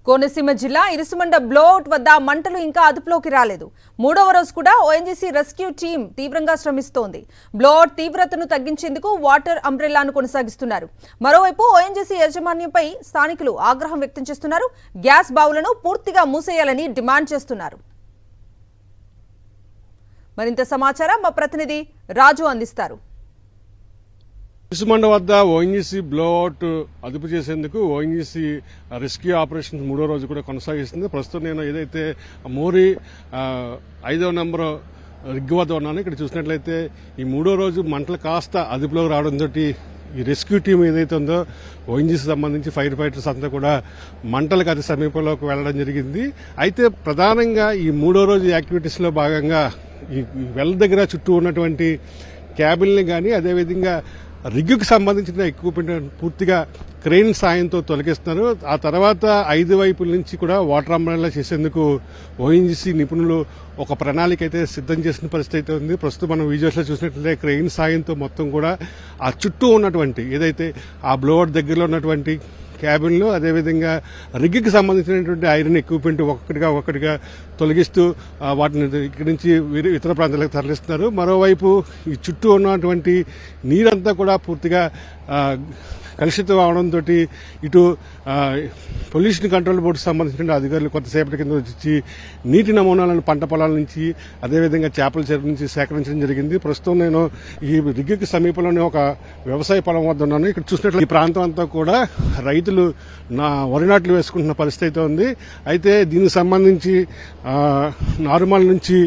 కోనసీమ జిల్లా ఇరుసుమండ బ్లోఅవుట్ వద్ద మంటలు ఇంకా అదుపులోకి రాలేదు. మూడవ రోజు కూడా ఓఎన్జీసీ రెస్క్యూ టీం తీవ్రంగా శ్రమిస్తోంది. బ్లోఅవుట్ తీవ్రతను తగ్గించేందుకు వాటర్ అంబ్రెల్లాను కొనసాగిస్తున్నారు. మరోవైపు ఓఎన్జీసీ యాజమాన్యంపై స్థానికులు ఆగ్రహం వ్యక్తం చేస్తున్నారు. గ్యాస్ బావులను పూర్తిగా మూసేయాలని డిమాండ్ చేస్తున్నారు. మరింత సమాచారం మా ప్రతినిధి రాజు అందిస్తారు. ఇసుమండ వద్ద ఓఎన్జీసీ బ్లోఅవుట్ అదుపు చేసేందుకు ఓఎన్జీసీ రెస్క్యూ ఆపరేషన్ మూడో రోజు కూడా కొనసాగిస్తుంది. ప్రస్తుతం నేను ఏదైతే మోరీ 5వ నెంబర్ రిగ్ వద్ద ఉన్నాను. ఇక్కడ చూసినట్లయితే ఈ మూడో రోజు మంటలు కాస్త అదుపులోకి రావడంతో ఈ రెస్క్యూ టీం ఏదైతే ఉందో ఓఎన్జీసీ సంబంధించి ఫైర్ ఫైటర్స్ అంతా కూడా మంటలకు అతి సమీపంలోకి వెళ్లడం జరిగింది. అయితే ప్రధానంగా ఈ మూడో రోజు యాక్టివిటీస్ లో భాగంగా ఈ వెల్ దగ్గర చుట్టూ ఉన్నటువంటి క్యాబిల్ని కానీ అదేవిధంగా రిగ్గుకు సంబంధించిన ఎక్విప్మెంట్ పూర్తిగా క్రెయిన్ సాయంతో తొలగిస్తున్నారు. ఆ తర్వాత 5 వైపుల నుంచి కూడా వాటర్ అంబ్రెల్లా చేసేందుకు ఓఎన్జీసీ నిపుణులు ఒక ప్రణాళిక అయితే సిద్ధం చేసిన పరిస్థితి అయితే ఉంది. ప్రస్తుతం మనం విజువల్స్ లో చూసినట్లయితే క్రెయిన్ సాయంతో మొత్తం కూడా ఆ చుట్టూ ఉన్నటువంటి ఏదైతే ఆ బ్లోఅవుట్ దగ్గరలో ఉన్నటువంటి క్యాబిన్లు అదేవిధంగా రిగ్కి సంబంధించినటువంటి ఐరన్ ఎక్విప్మెంట్ ఒక్కొక్కటిగా తొలగిస్తూ వాటిని ఇక్కడి నుంచి ఇతర ప్రాంతాలకు తరలిస్తున్నారు. మరోవైపు ఈ చుట్టూ ఉన్నటువంటి నీరంతా కూడా పూర్తిగా కలుషితం అవడంతో ఇటు పొల్యూషన్ కంట్రోల్ బోర్డుకు సంబంధించిన అధికారులు కొంతసేపటి కింద వచ్చి నీటి నమూనాలను పంట పొలాల నుంచి అదేవిధంగా చేపల చెరువు నుంచి సేకరించడం జరిగింది. ప్రస్తుతం నేను ఈ రిగ్గుకి సమీపంలోనే ఒక వ్యవసాయ పొలం వద్ద ఉన్నాను. ఇక్కడ చూసినట్లు ఈ ప్రాంతం అంతా కూడా రైతులు వరి నాట్లు వేసుకుంటున్న పరిస్థితి ఉంది. అయితే దీనికి సంబంధించి నారుమల్ నుంచి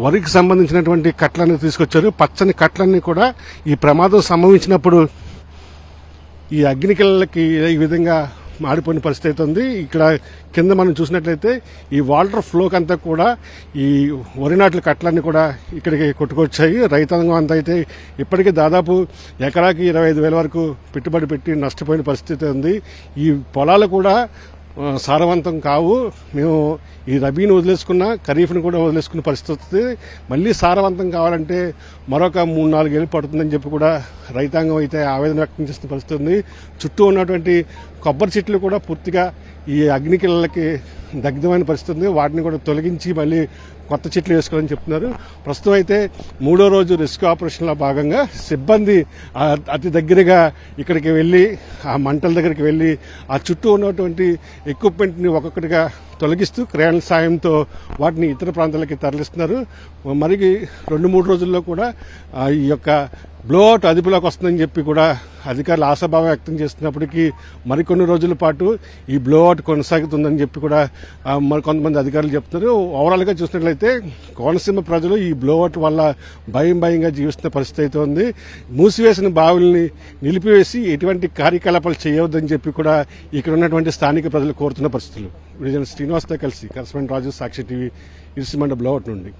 వరికి సంబంధించినటువంటి కట్లన్నీ తీసుకొచ్చారు. పచ్చని కట్లన్నీ కూడా ఈ ప్రమాదం సంభవించినప్పుడు ఈ అగ్నికలకి ఈ విధంగా మాడిపోయిన పరిస్థితి ఉంది. ఇక్కడ కింద మనం చూసినట్లయితే ఈ వాటర్ ఫ్లోకి అంతా కూడా ఈ వరి నాట్ల కట్లన్నీ కూడా ఇక్కడికి కొట్టుకొచ్చాయి. రైతాంగం అంతా అయితే ఇప్పటికీ దాదాపు ఎకరాకి 25,000 వరకు పెట్టుబడి పెట్టి నష్టపోయిన పరిస్థితి ఉంది. ఈ పొలాలు కూడా సారవంతం కావు. మేము ఈ రబీని వదిలేసుకున్న ఖరీఫ్ను కూడా వదిలేసుకున్న పరిస్థితి. మళ్లీ సారవంతం కావాలంటే మరొక 3-4 ఏళ్ళు పడుతుందని చెప్పి కూడా రైతాంగం అయితే ఆవేదన వ్యక్తం చేస్తున్న పరిస్థితి ఉంది. చుట్టూ ఉన్నటువంటి కొబ్బరి చెట్లు కూడా పూర్తిగా ఈ అగ్నికిళ్ళకి దగ్ధమైన పరిస్థితి ఉంది. వాటిని కూడా తొలగించి మళ్లీ కొత్త చెట్లు వేసుకోవాలని చెప్తున్నారు. ప్రస్తుతం అయితే మూడో రోజు రెస్క్యూ ఆపరేషన్ లో భాగంగా సిబ్బంది అతి దగ్గరగా ఇక్కడికి వెళ్లి ఆ మంటల దగ్గరికి వెళ్లి ఆ చుట్టూ ఉన్నటువంటి ఎక్విప్మెంట్ ని ఒక్కొక్కటిగా తొలగిస్తూ క్రేన్ సాయంతో వాటిని ఇతర ప్రాంతాలకి తరలిస్తున్నారు. మరి 2-3 రోజుల్లో కూడా ఈ యొక్క బ్లోఅవుట్ అదుపులోకి వస్తుందని చెప్పి కూడా అధికారులు ఆశాభావం వ్యక్తం చేస్తున్నప్పటికీ మరికొన్ని రోజుల పాటు ఈ బ్లోఅవుట్ కొనసాగుతుందని చెప్పి కూడా కొంతమంది అధికారులు చెప్తున్నారు. ఓవరాల్ గా చూసినట్లయితే కోనసీమ ప్రజలు ఈ బ్లోఅవుట్ వల్ల భయంగా జీవిస్తున్న పరిస్థితి అయితే ఉంది. మూసివేసిన బావుల్ని నిలిపివేసి ఎటువంటి కార్యకలాపాలు చేయవద్దని చెప్పి కూడా ఇక్కడ ఉన్నటువంటి స్థానిక ప్రజలు కోరుతున్న పరిస్థితులు. శ్రీనివాస్తో కలిసి కరెస్పాండెంట్ రాజు, సాక్షి టీవీ, ఇరుసుమండ బ్లోఅవుట్ నుండి.